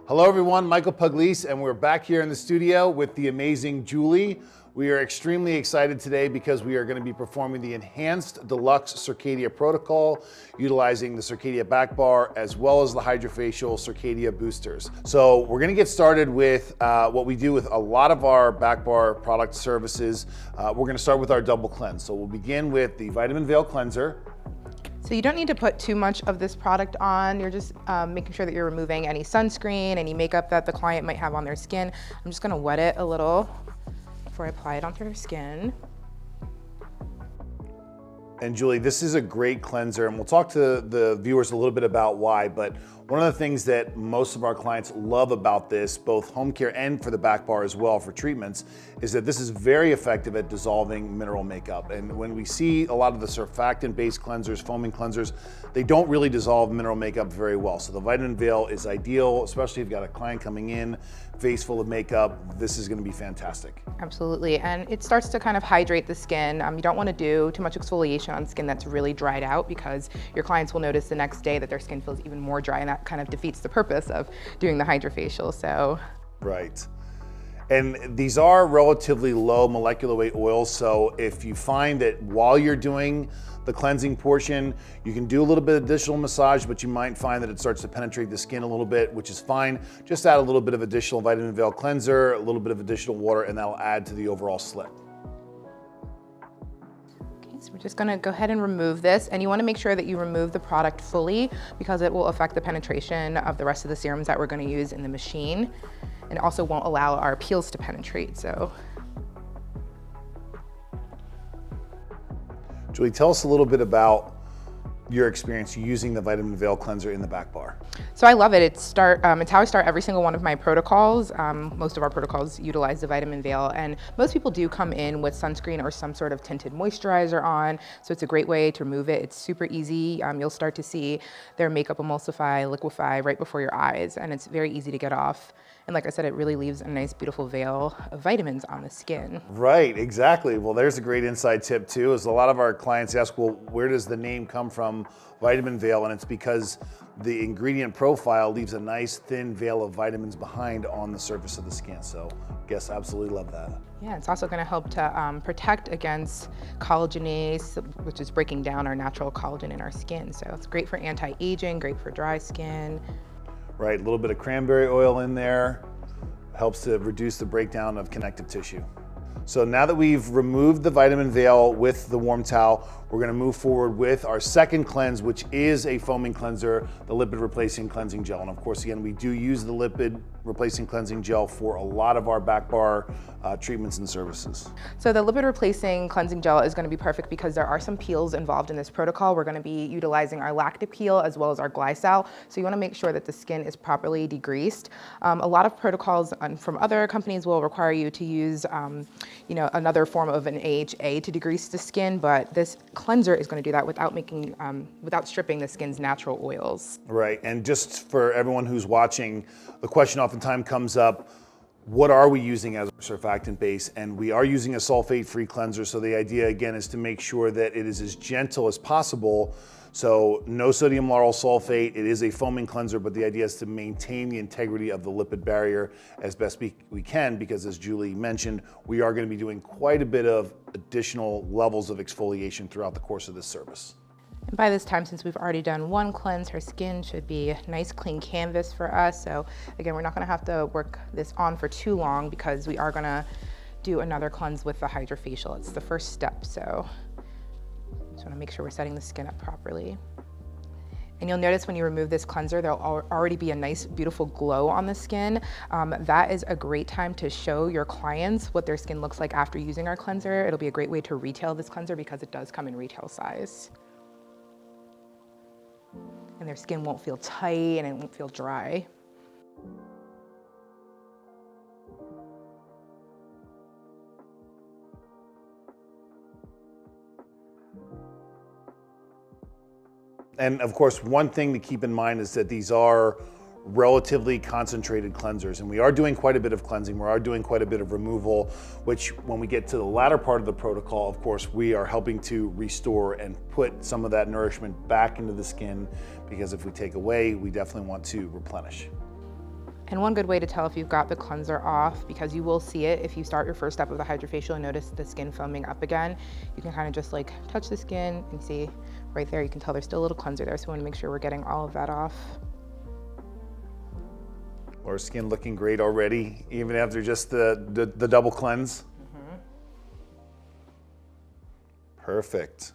Hello everyone, Michael Pugliese, and we're back here in the studio with the amazing Jewellee. We are extremely excited today because we are going to be performing the Enhanced Deluxe Circadia protocol, utilizing the Circadia back bar as well as the Hydrafacial Circadia boosters. So we're going to get started with what we do with a lot of our back bar product services. We're going to start with our double cleanse. So we'll begin with the Vitamin Veil Cleanser. So you don't need to put too much of this product on. You're just making sure that you're removing any sunscreen, any makeup that the client might have on their skin. I'm just gonna wet it a little before I apply it onto their skin. And Jewellee, this is a great cleanser, and we'll talk to the viewers a little bit about why, but one of the things that most of our clients love about this, both home care and for the back bar as well for treatments, is that this is very effective at dissolving mineral makeup. And when we see a lot of the surfactant-based cleansers, foaming cleansers, they don't really dissolve mineral makeup very well. So the Vitamin Veil is ideal, especially if you've got a client coming in, face full of makeup. This is gonna be fantastic. Absolutely, and it starts to kind of hydrate the skin. You don't wanna do too much exfoliation on skin that's really dried out, because your clients will notice the next day that their skin feels even more dry, and that kind of defeats the purpose of doing the Hydrafacial, so. Right. And these are relatively low molecular weight oils, so if you find that while you're doing the cleansing portion, you can do a little bit of additional massage, but you might find that it starts to penetrate the skin a little bit, which is fine. Just add a little bit of additional Vitamin Veil cleanser, a little bit of additional water, and that'll add to the overall slip. So we're just gonna go ahead and remove this, and you wanna make sure that you remove the product fully, because it will affect the penetration of the rest of the serums that we're gonna use in the machine, and it also won't allow our peels to penetrate, so. Jewellee, tell us a little bit about your experience using the Vitamin Veil cleanser in the back bar. So I love it. It's how I start every single one of my protocols. Most of our protocols utilize the Vitamin Veil, and most people do come in with sunscreen or some sort of tinted moisturizer on, so it's a great way to remove it. It's super easy. You'll start to see their makeup emulsify, liquefy right before your eyes, and it's very easy to get off. And like I said, it really leaves a nice, beautiful veil of vitamins on the skin. Right, exactly. Well, there's a great inside tip too, is a lot of our clients ask, well, where does the name come from, Vitamin Veil? And it's because the ingredient profile leaves a nice thin veil of vitamins behind on the surface of the skin. So guests absolutely love that. Yeah, it's also gonna help to protect against collagenase, which is breaking down our natural collagen in our skin. So it's great for anti-aging, great for dry skin. Right, a little bit of cranberry oil in there helps to reduce the breakdown of connective tissue. So now that we've removed the Vitamin Veil with the warm towel, we're gonna move forward with our second cleanse, which is a foaming cleanser, the Lipid Replacing Cleansing Gel. And of course, again, we do use the Lipid Replacing Cleansing Gel for a lot of our back bar treatments and services. So the Lipid Replacing Cleansing Gel is gonna be perfect because there are some peels involved in this protocol. We're gonna be utilizing our lactic peel as well as our glycol. So you wanna make sure that the skin is properly degreased. A lot of protocols from other companies will require you to use another form of an AHA to degrease the skin, but this cleanser is gonna do that without stripping the skin's natural oils. Right, and just for everyone who's watching, the question oftentimes comes up, what are we using as a surfactant base? And we are using a sulfate-free cleanser, so the idea again is to make sure that it is as gentle as possible. So no sodium lauryl sulfate, it is a foaming cleanser, but the idea is to maintain the integrity of the lipid barrier as best we can, because as Jewellee mentioned, we are gonna be doing quite a bit of additional levels of exfoliation throughout the course of this service. And by this time, since we've already done one cleanse, her skin should be a nice clean canvas for us. So again, we're not gonna have to work this on for too long, because we are gonna do another cleanse with the Hydrafacial. It's the first step, so just wanna make sure we're setting the skin up properly. And you'll notice when you remove this cleanser, there'll already be a nice, beautiful glow on the skin. That is a great time to show your clients what their skin looks like after using our cleanser. It'll be a great way to retail this cleanser because it does come in retail size. And their skin won't feel tight and it won't feel dry. And of course, one thing to keep in mind is that these are relatively concentrated cleansers, and we are doing quite a bit of cleansing, we are doing quite a bit of removal, which when we get to the latter part of the protocol, of course, we are helping to restore and put some of that nourishment back into the skin, because if we take away, we definitely want to replenish. And one good way to tell if you've got the cleanser off, because you will see it if you start your first step of the Hydrafacial and notice the skin foaming up again, you can kind of just like touch the skin and see right there, you can tell there's still a little cleanser there. So we want to make sure we're getting all of that off. Our skin looking great already, even after just the double cleanse. Perfect.